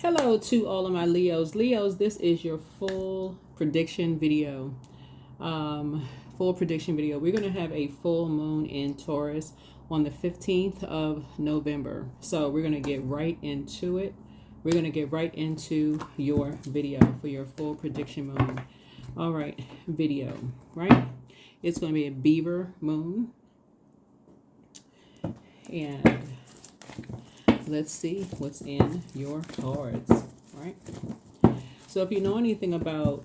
Hello to all of my Leos. Leos, this is your full prediction video. Full prediction video. We're going to have a full moon in Taurus on the 15th of November. So we're going to get right into it. We're going to get right into your video for your full prediction moon. All right, video, right? It's going to be a beaver moon. And let's see what's in your cards, right? So if you know anything about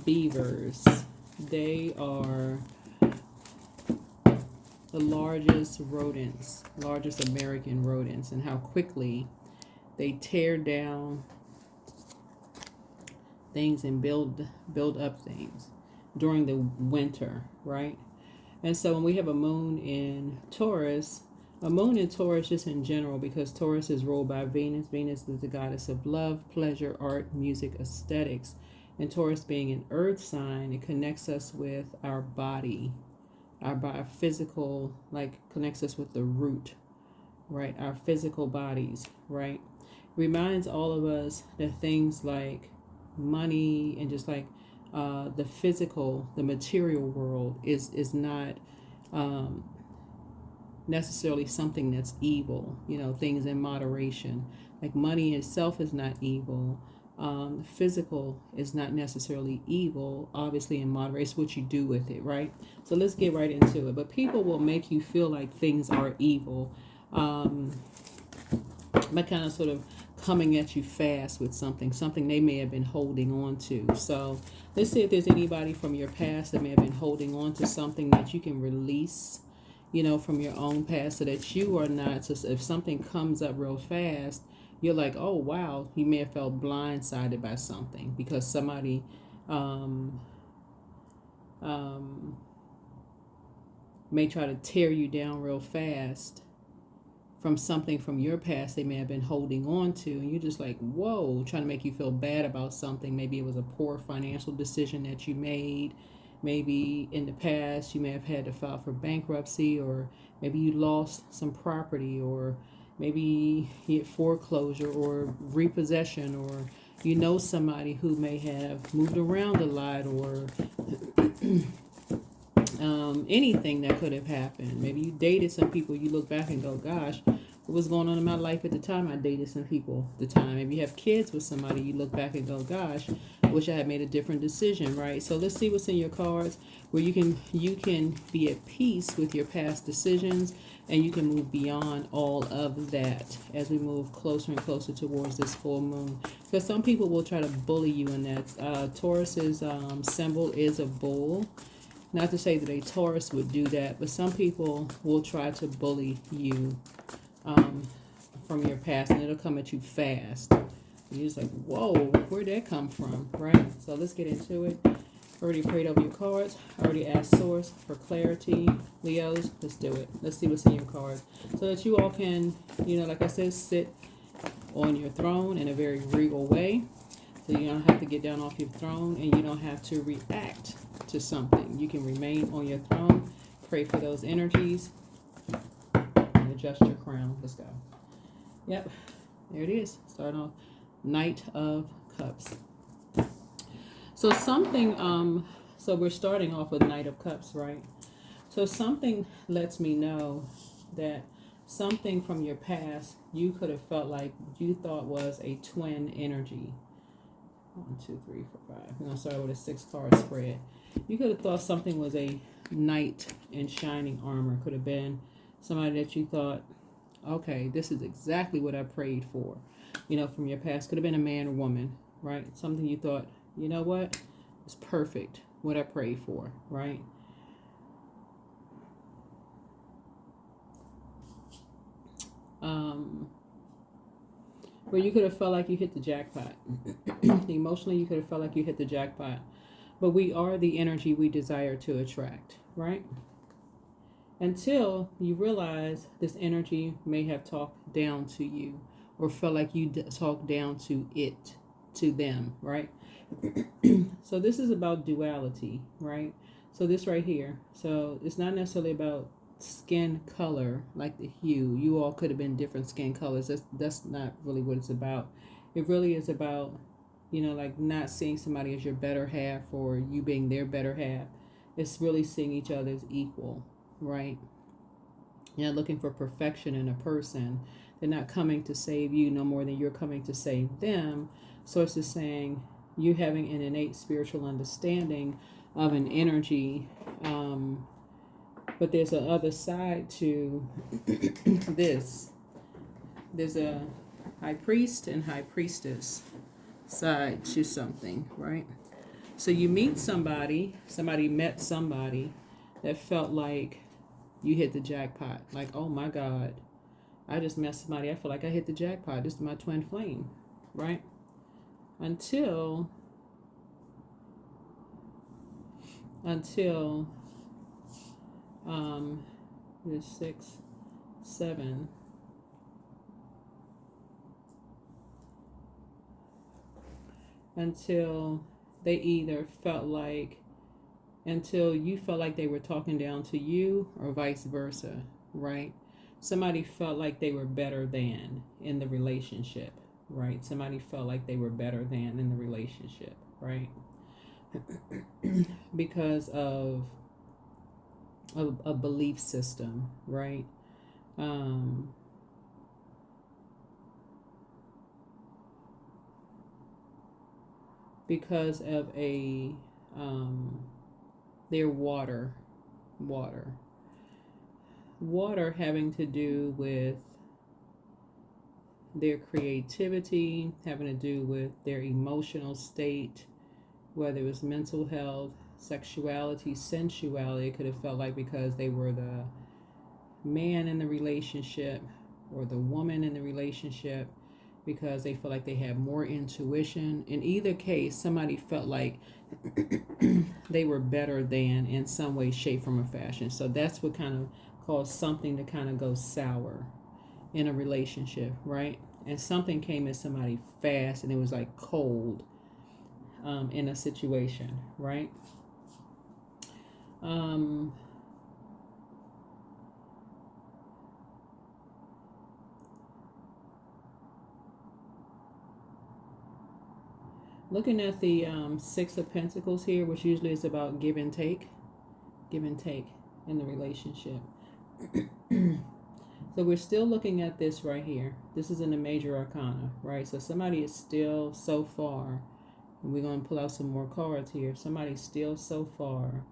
beavers, they are the largest rodents, largest American rodents, and how quickly they tear down things and build up things during the winter, right? And so when we have a moon in Taurus, a moon in Taurus just in general, because Taurus is ruled by Venus. Venus is the goddess of love, pleasure, art, music, aesthetics. And Taurus being an earth sign, it connects us with our body, our physical, like connects us with the root, right? Our physical bodies, right? Reminds all of us that things like money and just like the physical, the material world is not necessarily something that's evil. You know, things in moderation. Like money itself is not evil. Physical is not necessarily evil. Obviously, in moderation, it's what you do with it, right? So let's get right into it. But people will make you feel like things are evil. By kind of sort of coming at you fast with something they may have been holding on to. So let's see if there's anybody from your past that may have been holding on to something that you can release, you know, from your own past, so that you are not, so if something comes up real fast, you're like, oh wow, you may have felt blindsided by something because somebody may try to tear you down real fast from something from your past they may have been holding on to, and you're just like, whoa, trying to make you feel bad about something. Maybe it was a poor financial decision that you made. Maybe in the past you may have had to file for bankruptcy, or maybe you lost some property, or maybe you had foreclosure or repossession, or you know somebody who may have moved around a lot, or anything that could have happened. Maybe you dated some people, you look back and go, gosh, what was going on in my life at the time I dated some people at the time. If you have kids with somebody, you look back and go, gosh, I wish I had made a different decision, right? So let's see what's in your cards where you can be at peace with your past decisions, and you can move beyond all of that as we move closer and closer towards this full moon. Because some people will try to bully you in that. Taurus's symbol is a bull. Not to say that a Taurus would do that, but some people will try to bully you from your past, and it'll come at you fast. You're just like, whoa, where'd that come from, right? So let's get into it. Already prayed over your cards. Already asked Source for clarity. Leos, let's do it. Let's see what's in your cards, so that you all can, you know, like I said, sit on your throne in a very regal way. So you don't have to get down off your throne, and you don't have to react to something. You can remain on your throne, pray for those energies, and adjust your crown. Let's go. Yep, there it is. Starting off, Knight of Cups. So something, so we're starting off with Knight of Cups, right? So something lets me know that something from your past you could have felt like you thought was a twin energy. 1, 2, 3, 4, 5. We're gonna start with a 6-card spread. You could have thought something was a knight in shining armor. Could have been somebody that you thought, okay, this is exactly what I prayed for. You know, from your past. Could have been a man or woman, right? Something you thought, you know what? It's perfect. What I prayed for, right? Where you could have felt like you hit the jackpot. Emotionally, you could have felt like you hit the jackpot. But we are the energy we desire to attract, right? Until you realize this energy may have talked down to you, or felt like you talked down to it, to them, right? So this is about duality, right? So this right here. So it's not necessarily about skin color, like the hue. You all could have been different skin colors. That's not really what it's about. It really is about, like not seeing somebody as your better half or you being their better half. It's really seeing each other as equal, right? You're not looking for perfection in a person. They're not coming to save you no more than you're coming to save them. So it's just saying you having an innate spiritual understanding of an energy. But there's a other side to this. There's a high priest and high priestess side to something, right? So you meet somebody met somebody that felt like you hit the jackpot. Like, oh my God, I just met somebody. I feel like I hit the jackpot. This is my twin flame, right? Until there's 6, 7. Until they either felt like, until you felt like they were talking down to you or vice versa, right? Somebody felt like they were better than in the relationship, right? Somebody felt like they were better than in the relationship, right? Because of a belief system, right? Because of their water having to do with their creativity, having to do with their emotional state, whether it was mental health, sexuality, sensuality. It could have felt like because they were the man in the relationship or the woman in the relationship, because they feel like they have more intuition. In either case, somebody felt like they were better than in some way, shape, form, or fashion. So that's what kind of caused something to kind of go sour in a relationship, right? And something came at somebody fast and it was like cold in a situation, right? Looking at the 6 of Pentacles here, which usually is about give and take in the relationship. So we're still looking at this right here. This is in the major arcana, right? So somebody is still so far, and we're going to pull out some more cards here. Somebody still so far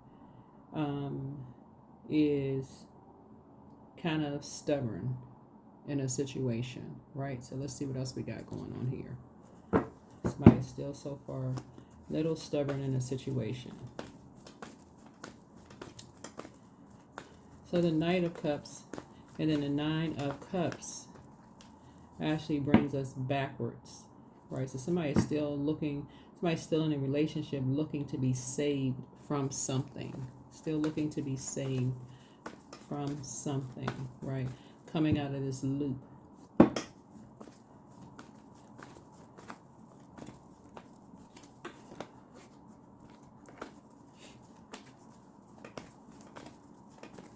is kind of stubborn in a situation, right? So let's see what else we got going on here. Somebody's still so far a little stubborn in a situation. So the Knight of Cups and then the 9 of Cups actually brings us backwards, right? So somebody's still in a relationship looking to be saved from something. Still looking to be saved from something, right? Coming out of this loop.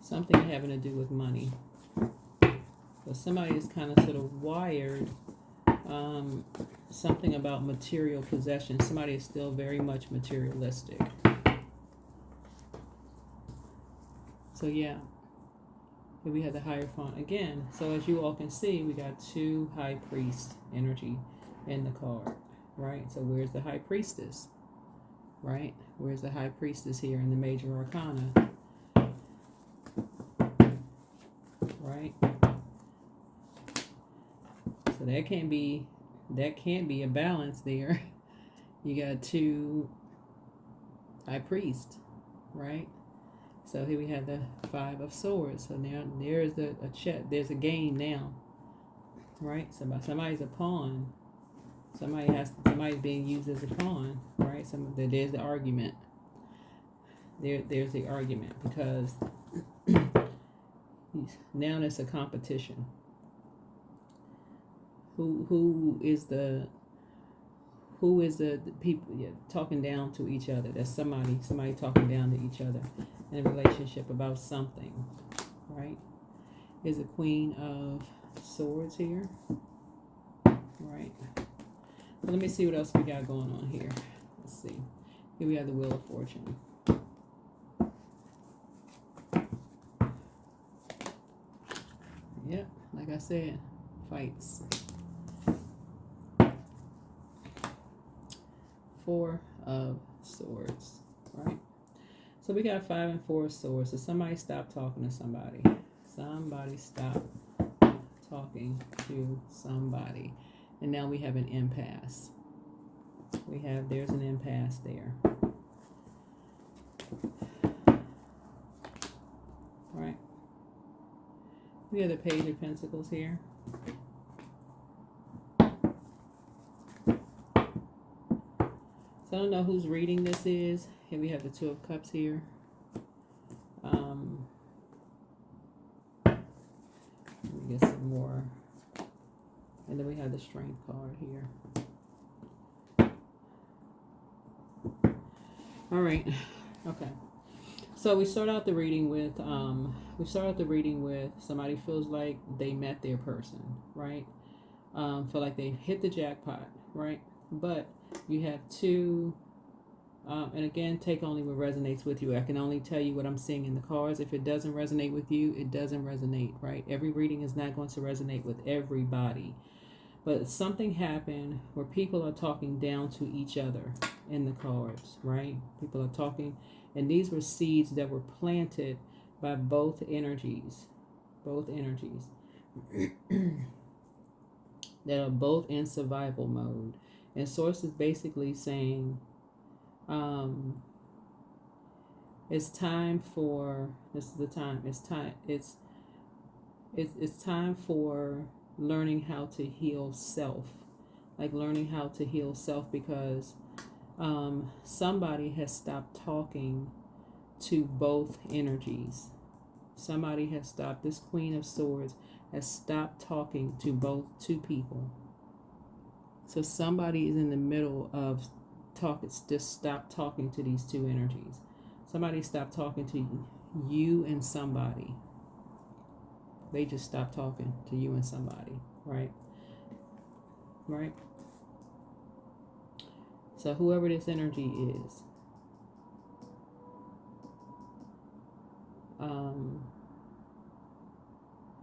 Something having to do with money. So somebody is kind of sort of wired something about material possession. Somebody is still very much materialistic. So yeah, here we have the Hierophant again. So as you all can see, we got 2 High Priest energy in the card, right? So where's the High Priestess, right? Where's the High Priestess here in the major arcana? Right? So that can't be a balance there. You got 2 High Priests, right? So here we have the 5 of Swords. So now there's there's a game now, right? Somebody's a pawn. Somebody's being used as a pawn, right? There's the argument. There's the argument because now there's a competition. Who is the people talking down to each other? There's somebody talking down to each other in a relationship about something, right? Is a Queen of Swords here, right? So let me see what else we got going on here. Let's see. Here we have the Wheel of Fortune. Yep, like I said, fights. Four of Swords, right? So we got 5 and 4 of Swords. So somebody stop talking to somebody. Somebody stop talking to somebody. And now we have an impasse. There's an impasse there. Right. We have the Page of Pentacles here. So I don't know whose reading this is. Here we have the Two of Cups here. Let me get some more. And then we have the Strength card here. All right. Okay. So we start out the reading with somebody feels like they met their person, right? Feel like they hit the jackpot, right? But you have two, and again, take only what resonates with you. I can only tell you what I'm seeing in the cards. If it doesn't resonate with you, it doesn't resonate, right? Every reading is not going to resonate with everybody. But something happened where people are talking down to each other in the cards, right? People are talking, and these were seeds that were planted by both energies that are both in survival mode. And Source is basically saying, it's time for, this is the time, it's time for learning how to heal self, like learning how to heal self, because somebody has stopped talking to both energies. Somebody has stopped. This Queen of Swords has stopped talking to two people. So somebody is in the middle of talking. Just stop talking to these two energies. Somebody stopped talking to you and somebody. They just stopped talking to you and somebody, right? Right? So whoever this energy is,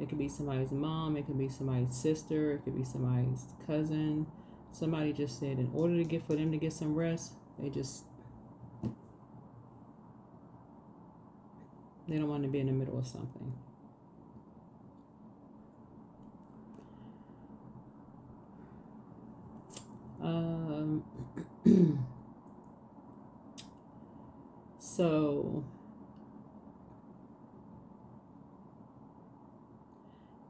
it could be somebody's mom, it could be somebody's sister, it could be somebody's cousin. Somebody just said in order for them to get some rest, they don't want to be in the middle of something. So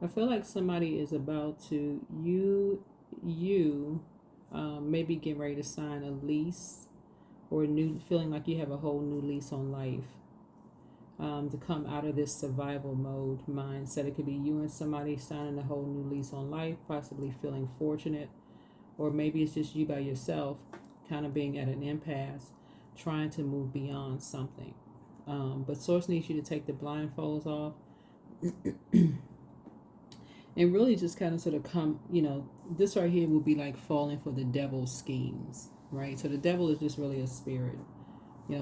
I feel like somebody is about to maybe get ready to sign a lease, or feeling like you have a whole new lease on life, to come out of this survival mode mindset. It could be you and somebody signing a whole new lease on life, possibly feeling fortunate, or maybe it's just you by yourself, kind of being at an impasse, trying to move beyond something. But Source needs you to take the blindfolds off and really just kind of sort of come, this right here will be like falling for the devil's schemes, right? So the devil is just really a spirit.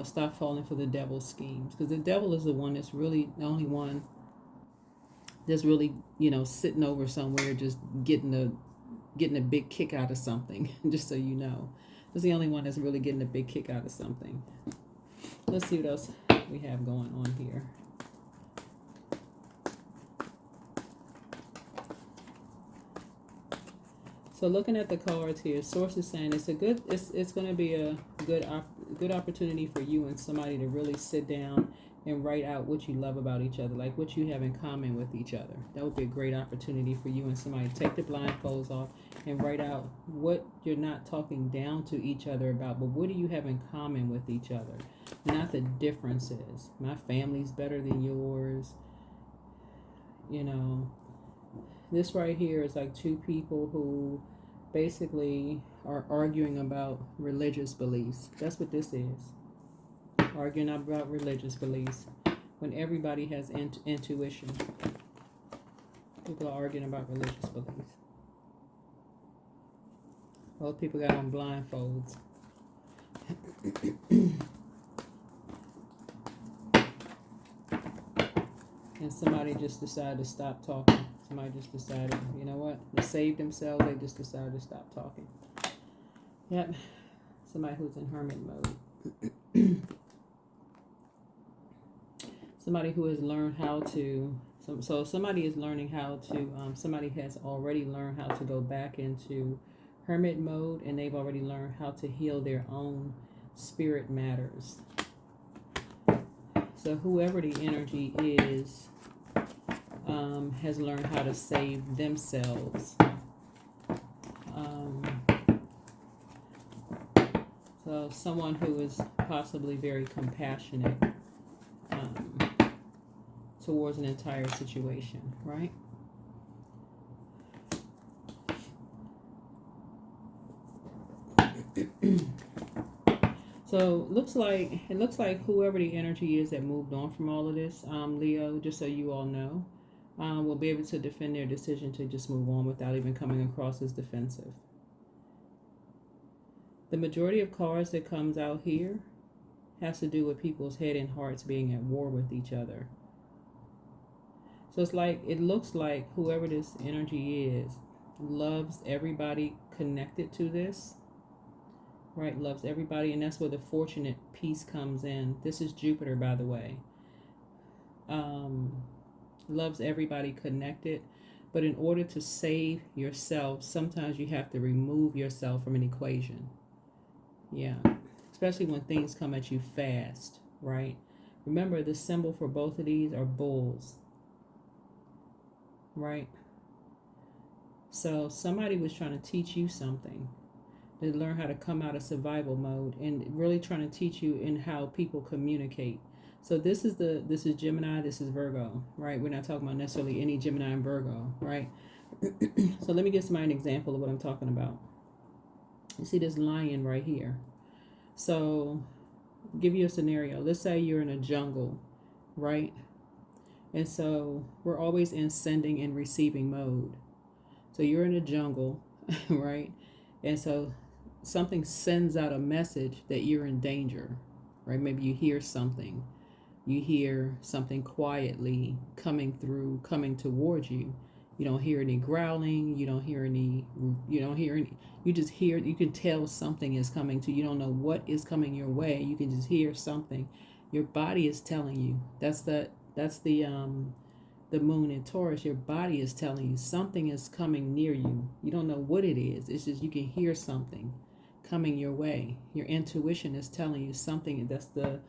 Stop falling for the devil's schemes, because the devil is the one that's really the only one that's really, sitting over somewhere, just getting a big kick out of something. Just so you know, that's the only one that's really getting a big kick out of something. Let's see what else we have going on here. So looking at the cards here, Source is saying it's going to be a good opportunity for you and somebody to really sit down and write out what you love about each other, like what you have in common with each other. That would be a great opportunity for you and somebody to take the blindfolds off and write out what you're not talking down to each other about, but what do you have in common with each other, not the differences. My family's better than yours. This right here is like two people who basically are arguing about religious beliefs. That's what this is. Arguing about religious beliefs. when everybody has intuition. People are arguing about religious beliefs. Both people got on blindfolds. And somebody just decided to stop talking. Somebody just decided, you know what? They saved themselves. They just decided to stop talking. Yep. Somebody who's in hermit mode. Somebody who has learned how to. So somebody is learning how to. Somebody has already learned how to go back into hermit mode, and they've already learned how to heal their own spirit matters. So whoever the energy is has learned how to save themselves. So someone who is possibly very compassionate towards an entire situation, right? So it looks like whoever the energy is that moved on from all of this, Leo, just so you all know, will be able to defend their decision to just move on without even coming across as defensive. The majority of cards that comes out here has to do with people's head and hearts being at war with each other. So it looks like whoever this energy is loves everybody connected to this. Right, loves everybody, and that's where the fortunate piece comes in. This is Jupiter, by the way. Loves everybody connected, but in order to save yourself, sometimes you have to remove yourself from an equation. Yeah, especially when things come at you fast, right? Remember, the symbol for both of these are bulls, right? So somebody was trying to teach you something. They learn how to come out of survival mode and really trying to teach you in how people communicate. So this is Gemini, this is Virgo, right? We're not talking about necessarily any Gemini and Virgo, right? So let me give somebody an example of what I'm talking about. You see this lion right here. So give you a scenario. Let's say you're in a jungle, right? And so we're always in sending and receiving mode. So you're in a jungle, right? And so something sends out a message that you're in danger, right? Maybe you hear something quietly coming towards you. You don't hear any growling, you just hear, you can tell something is coming to you. You don't know what is coming your way. You can just hear something. Your body is telling you. That's the moon in Taurus. Your body is telling you something is coming near you. You don't know what it is. It's just you can hear something coming your way. Your intuition is telling you something. That's the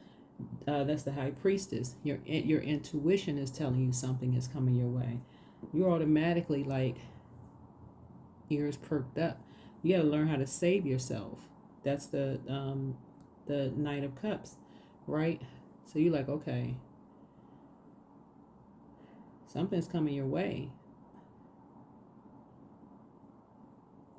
high priestess. Your intuition is telling you something is coming your way. You're automatically like ears perked up. You got to learn how to save yourself. That's the Knight of Cups, right? So you're like, okay, something's coming your way.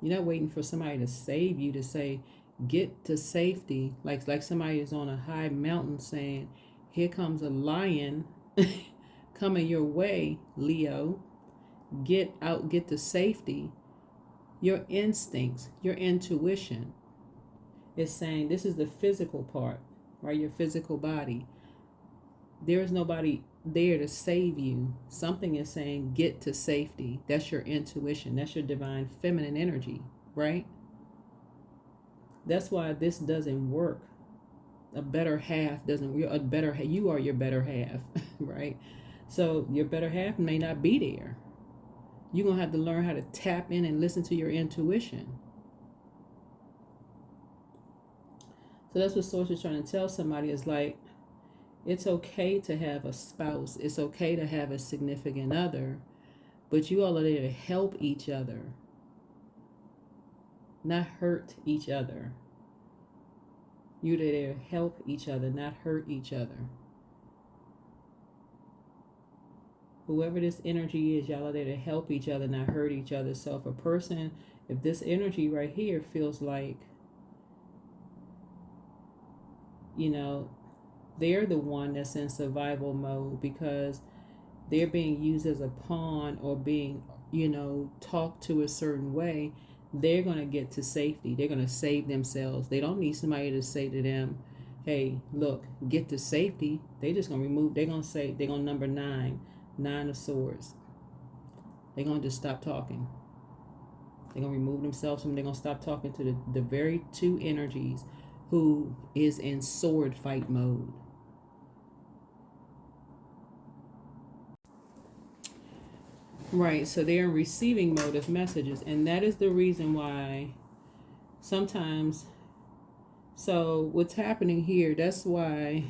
You're not waiting for somebody to save you, to say, get to safety. Like somebody is on a high mountain saying, here comes a lion coming your way, Leo. Get out, get to safety. Your instincts, your intuition is saying, this is the physical part, right? Your physical body. There is nobody there to save you. Something is saying, get to safety. That's your intuition. That's your divine feminine energy, right? That's why this doesn't work. A better half doesn't. You are your better half, right? So your better half may not be there. You're gonna have to learn how to tap in and listen to your intuition. So that's what Source is trying to tell somebody, is like, it's okay to have a spouse. It's okay to have a significant other, but you all are there to help each other, not hurt each other. You're there to help each other, not hurt each other. Whoever this energy is, y'all are there to help each other, not hurt each other. So if this energy right here feels like, they're the one that's in survival mode because they're being used as a pawn or being, talked to a certain way. They're going to get to safety. They're going to save themselves. They don't need somebody to say to them, hey, look, get to safety. They just going to remove, they're going to say, they're going to number 9 of swords. They're going to just stop talking. They're going to remove themselves from, they're going to stop talking to the very two energies who is in sword fight mode. Right, so they're in receiving mode of messages, and that is the reason why sometimes, so what's happening here, that's why,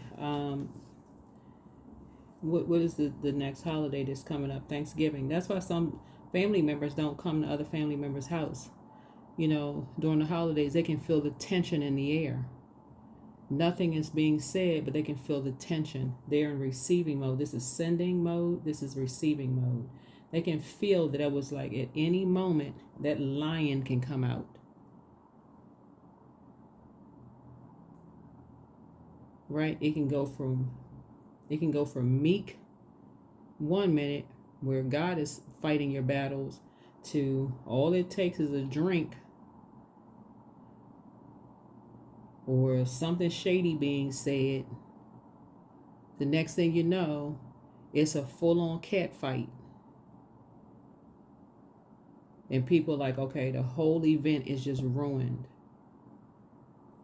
what is the next holiday that's coming up? Thanksgiving. That's why some family members don't come to other family members' house. During the holidays, they can feel the tension in the air. Nothing is being said, but they can feel the tension. They're in receiving mode. This is sending mode. This is receiving mode. They can feel that it was like at any moment that lion can come out. Right? It can go from meek 1 minute where God is fighting your battles to all it takes is a drink or something shady being said. The next thing you know, it's a full-on cat fight. And people like, okay, the whole event is just ruined.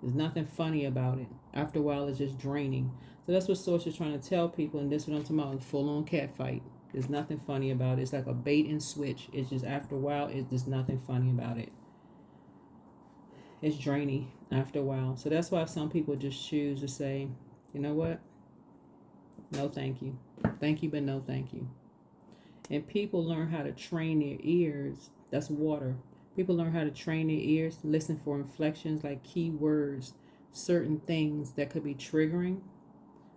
There's nothing funny about it. After a while, it's just draining. So that's what Source is trying to tell people, and this is what I'm talking about, full-on cat fight. There's nothing funny about it. It's like a bait and switch. It's just after a while, it's just nothing funny about it. It's draining after a while. So that's why some people just choose to say, you know what? No, thank you. Thank you, but no, thank you. And people learn how to train their ears. That's water. People learn how to train their ears, listen for inflections like key words, certain things that could be triggering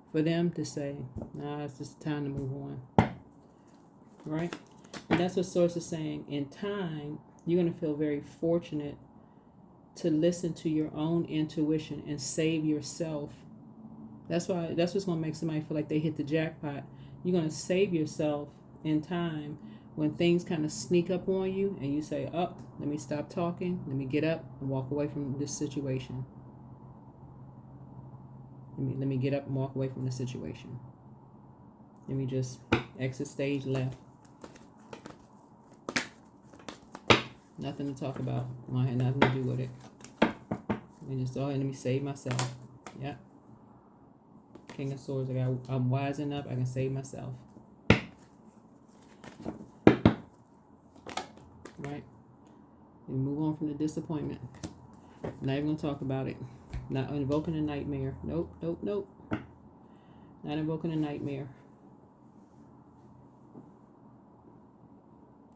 for them to say, nah, it's just time to move on. Right? And that's what Source is saying. In time, you're going to feel very fortunate to listen to your own intuition and save yourself. That's what's going to make somebody feel like they hit the jackpot. You're going to save yourself in time when things kind of sneak up on you and you say, oh, let me stop talking, let me get up and walk away from this situation. Let me get up and walk away from the situation. Let me just exit stage left. Nothing to talk about. I had nothing to do with it. Let me just go ahead and let me save myself. Yeah. King of Swords. I'm wising up. I can save myself. Right? And move on from the disappointment. Not even gonna talk about it. Not invoking a nightmare. Nope. Not invoking a nightmare.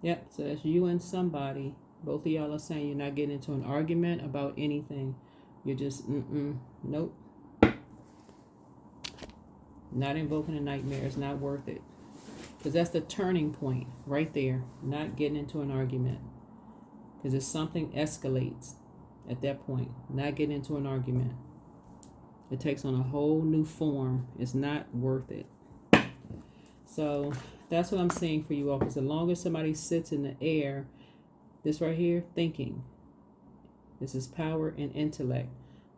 Yep. So that's you and somebody. Both of y'all are saying you're not getting into an argument about anything. You're just nope. Not invoking a nightmare. It's not worth it. Because that's the turning point right there. Not getting into an argument. Because if something escalates at that point, not getting into an argument, it takes on a whole new form. It's not worth it. So that's what I'm saying for you all. Because the longer somebody sits in the air, this right here, thinking. This is power and intellect.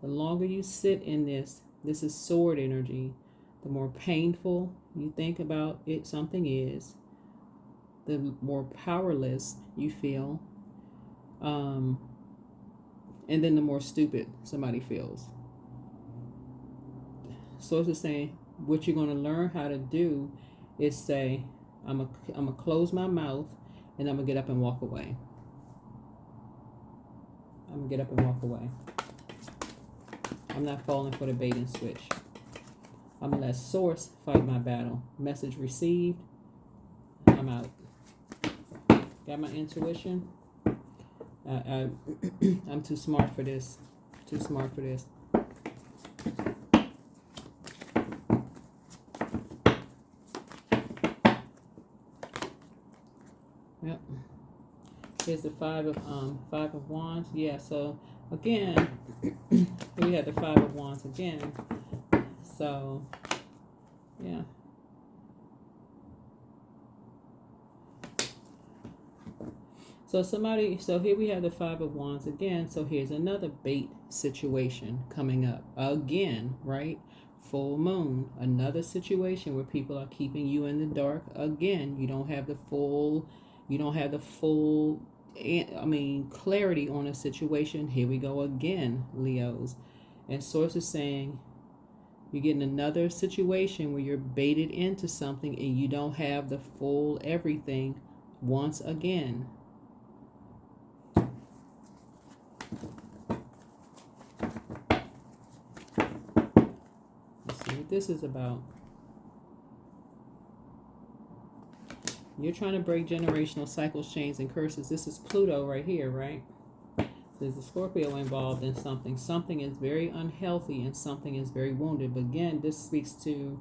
The longer you sit in this is sword energy. The more painful you think about it, something is, the more powerless you feel. And then the more stupid somebody feels. So it's just saying, what you're going to learn how to do is say, I'm gonna close my mouth and I'm going to get up and walk away. I'm going to get up and walk away. I'm not falling for the bait and switch. I'm going to let Source fight my battle. Message received. I'm out. Got my intuition. I'm too smart for this. Too smart for this. Yep. Here's the five of wands. Yeah, so again, we had the 5 of wands again. So, yeah. So here we have the Five of Wands again. So here's another bait situation coming up again, right? Full moon, another situation where people are keeping you in the dark again. You don't have the full, clarity on a situation. Here we go again, Leos. And Source is saying you're getting another situation where you're baited into something and you don't have the full everything once again. Let's see what this is about. You're trying to break generational cycles, chains, and curses. This is Pluto right here, right? There's a Scorpio involved in something. Something is very unhealthy and something is very wounded. But again, this speaks to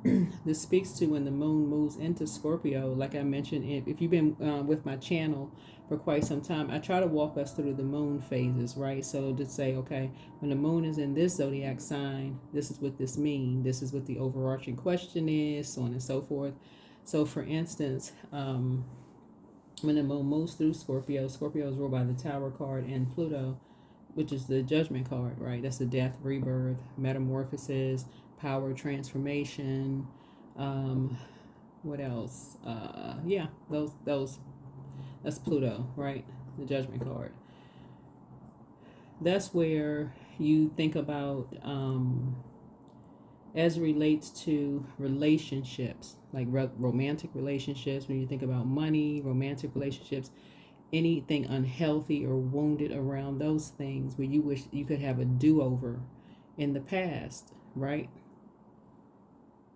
when the moon moves into Scorpio. Like I mentioned, if you've been with my channel for quite some time, I try to walk us through the moon phases, right? So to say, okay, when the moon is in this zodiac sign, this is what this means. This is what the overarching question is, so on and so forth. So for instance, when the moon moves through Scorpio, Scorpio is ruled by the Tower card and Pluto, which is the Judgment card, right? That's the death, rebirth, metamorphosis, power, transformation. What else? Those. That's Pluto, right? The Judgment card. That's where you think about as it relates to relationships, like romantic relationships. When you think about money, romantic relationships, anything unhealthy or wounded around those things where you wish you could have a do-over in the past, right?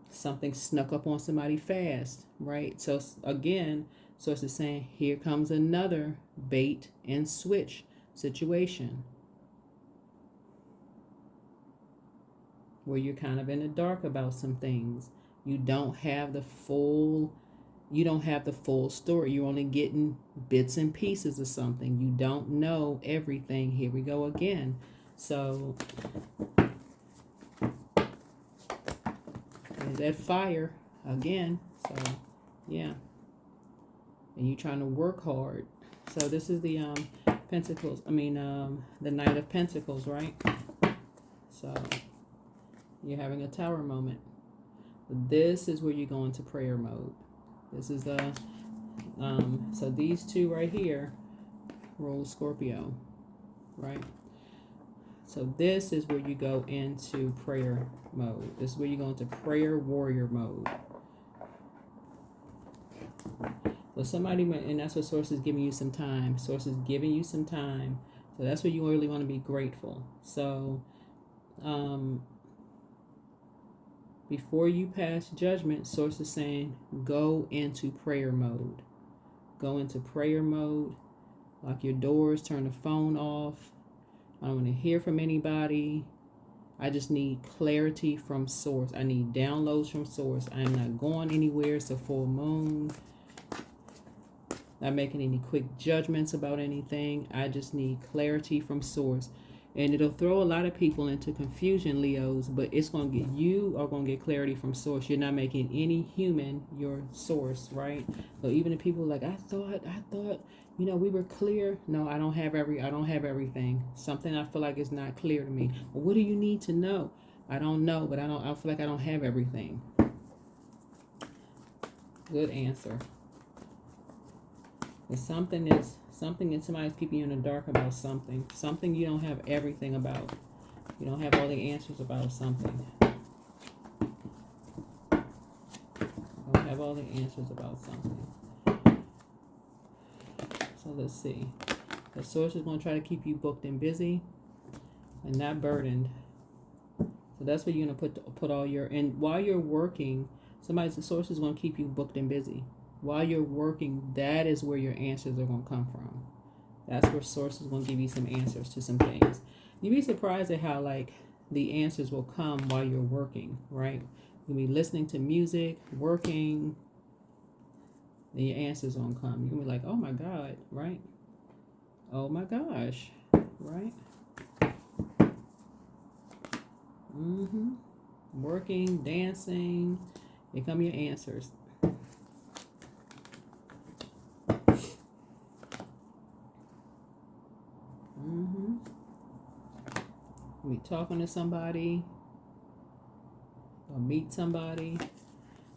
Something snuck up on somebody fast, right? So again, Source is saying here comes another bait and switch situation where you're kind of in the dark about some things. You don't have the full story. You're only getting bits and pieces of something. You don't know everything. Here we go again. So there's that fire again. So yeah. And you're trying to work hard. So this is the Pentacles. The Knight of Pentacles, right? So you're having a Tower moment. This is where you go into prayer mode. This is so these two right here rule Scorpio, right? So this is where you go into prayer mode. This is where you go into prayer warrior mode. So somebody, and that's what Source is giving you some time. Source is giving you some time. So that's where you really want to be grateful. So, before you pass judgment, Source is saying, go into prayer mode. Go into prayer mode. Lock your doors. Turn the phone off. I don't want to hear from anybody. I just need clarity from Source. I need downloads from Source. I'm not going anywhere. It's a full moon. Not making any quick judgments about anything. I just need clarity from Source. And it'll throw a lot of people into confusion, Leos, but you are going to get clarity from Source. You're not making any human your source, right? So even if people are like, I thought, we were clear. No, I don't have everything. Something I feel like is not clear to me. Well, what do you need to know? I don't know, but I feel like I don't have everything. Good answer. If something and somebody's keeping you in the dark about something you don't have everything about. You don't have all the answers about something. You don't have all the answers about something. So let's see. The Source is going to try to keep you booked and busy and not burdened. So that's where you're going to put all your, and while you're working, the Source is going to keep you booked and busy. While you're working, that is where your answers are going to come from. That's where Source is going to give you some answers to some things. You'd be surprised at how, the answers will come while you're working, right? You'll be listening to music, working, and your answers won't come. You're going to be like, oh my God, right? Oh my gosh, right? Working, dancing. Here come your answers. Be talking to somebody or meet somebody.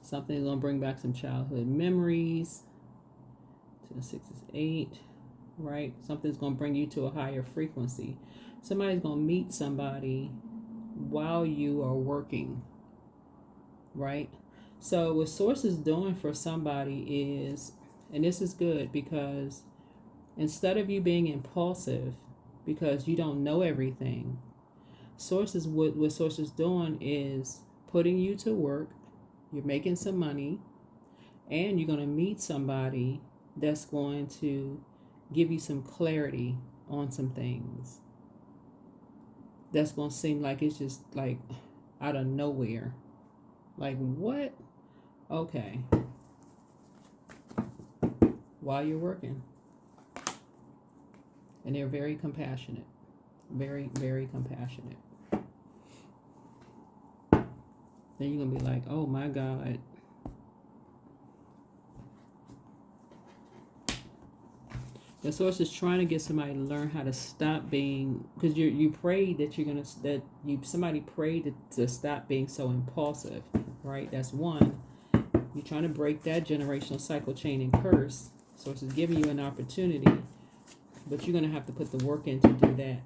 Something's gonna bring back some childhood memories. 2 and 6 is 8, right? Something's gonna bring you to a higher frequency. Somebody's gonna meet somebody while you are working, right? So what Source is doing for somebody is, and this is good, because instead of you being impulsive because you don't know everything, what Source is doing is putting you to work. You're making some money, and you're going to meet somebody that's going to give you some clarity on some things. That's going to seem like it's just like out of nowhere. Like, what? Okay. While you're working. And they're very compassionate. Very, very compassionate. Then you're going to be like, oh my God. The Source is trying to get somebody to learn how to stop being, because you prayed that somebody prayed to stop being so impulsive, right? That's one. You're trying to break that generational cycle, chain, and curse. Source is giving you an opportunity, but you're going to have to put the work in to do that.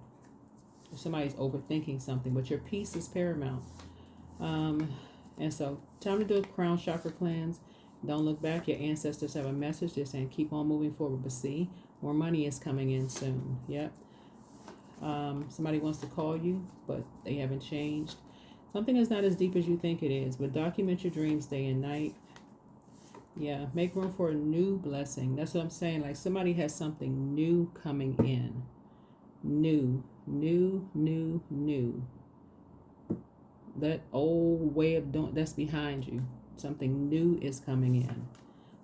If somebody's overthinking something, but your peace is paramount. And so, time to do a crown chakra cleanse. Don't look back. Your ancestors have a message. They're saying keep on moving forward. But see, more money is coming in soon. Yep. Somebody wants to call you, but they haven't changed. Something is not as deep as you think it is, but document your dreams day and night. Yeah, make room for a new blessing. That's what I'm saying. Like somebody has something new coming in. New. That old way of doing, that's behind you. Something new is coming in.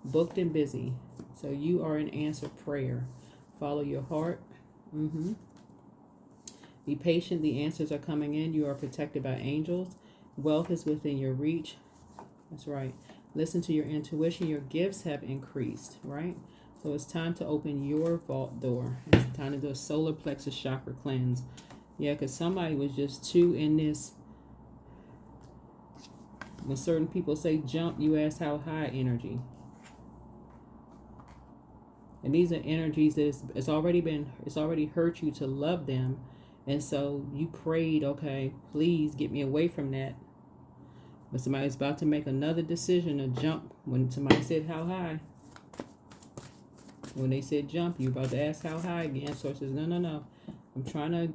Booked and busy. So you are an answered prayer. Follow your heart. Be patient. The answers are coming in. You are protected by angels. Wealth is within your reach. That's right. Listen to your intuition. Your gifts have increased, right? So it's time to open your vault door. It's time to do a solar plexus chakra cleanse. Yeah, because somebody was just too in this. When certain people say jump, you ask how high energy. And these are energies that it's already hurt you to love them. And so you prayed, okay, please get me away from that. But somebody's about to make another decision to jump. When somebody said how high. When they said jump, you're about to ask how high again. So it says, no. I'm trying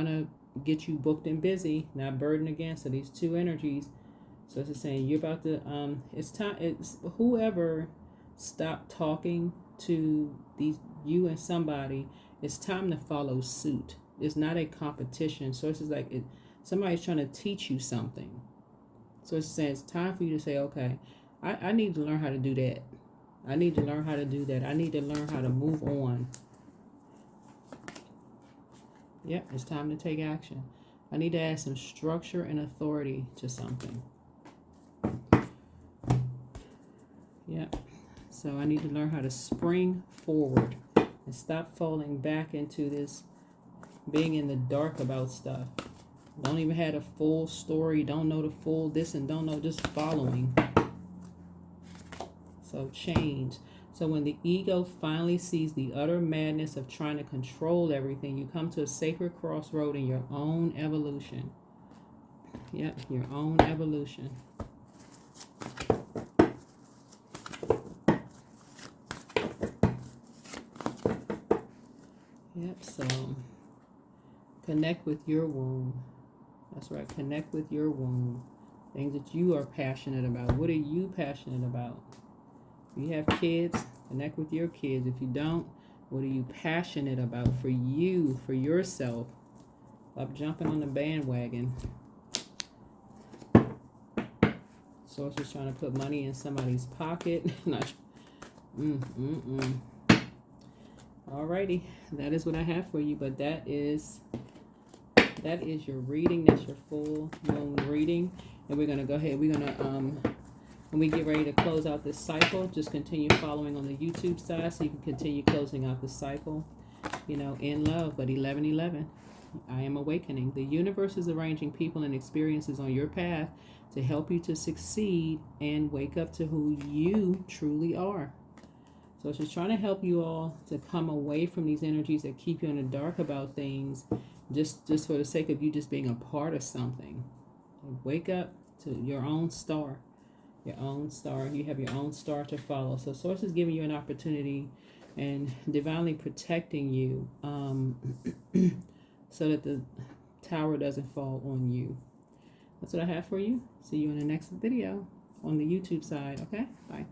to get you booked and busy, not burdened again. So these two energies. So it's saying you're about to it's time. It's whoever stopped talking to you and somebody. It's time to follow suit. It's not a competition. So it's just like somebody's trying to teach you something. So it's saying it's time for you to say, okay, I need to learn how to do that. I need to learn how to do that. I need to learn how to move on. Yep, it's time to take action. I need to add some structure and authority to something. Yep. So I need to learn how to spring forward and stop falling back into this being in the dark about stuff. Don't even have a full story. Don't know the full this and don't know, just following. So change. So when the ego finally sees the utter madness of trying to control everything, you come to a sacred crossroad in your own evolution. Yep, your own evolution. Yep, so connect with your womb. That's right, connect with your womb. Things that you are passionate about. What are you passionate about? If you have kids, connect with your kids. If you don't, what are you passionate about for you, for yourself? Stop jumping on the bandwagon. Source is trying to put money in somebody's pocket. Alrighty, that is what I have for you, but that that is your reading. That's your full moon reading. And we're going to go ahead. We're going to, when we get ready to close out this cycle, just continue following on the YouTube side so you can continue closing out the cycle. You know, in love, but 1111. I am awakening. The universe is arranging people and experiences on your path to help you to succeed and wake up to who you truly are. So it's just trying to help you all to come away from these energies that keep you in the dark about things, just for the sake of you just being a part of something. Wake up to your own star. Your own star. You have your own star to follow. So Source is giving you an opportunity and divinely protecting you so that the tower doesn't fall on you. That's what I have for you. See you in the next video on the YouTube side. Okay? Bye.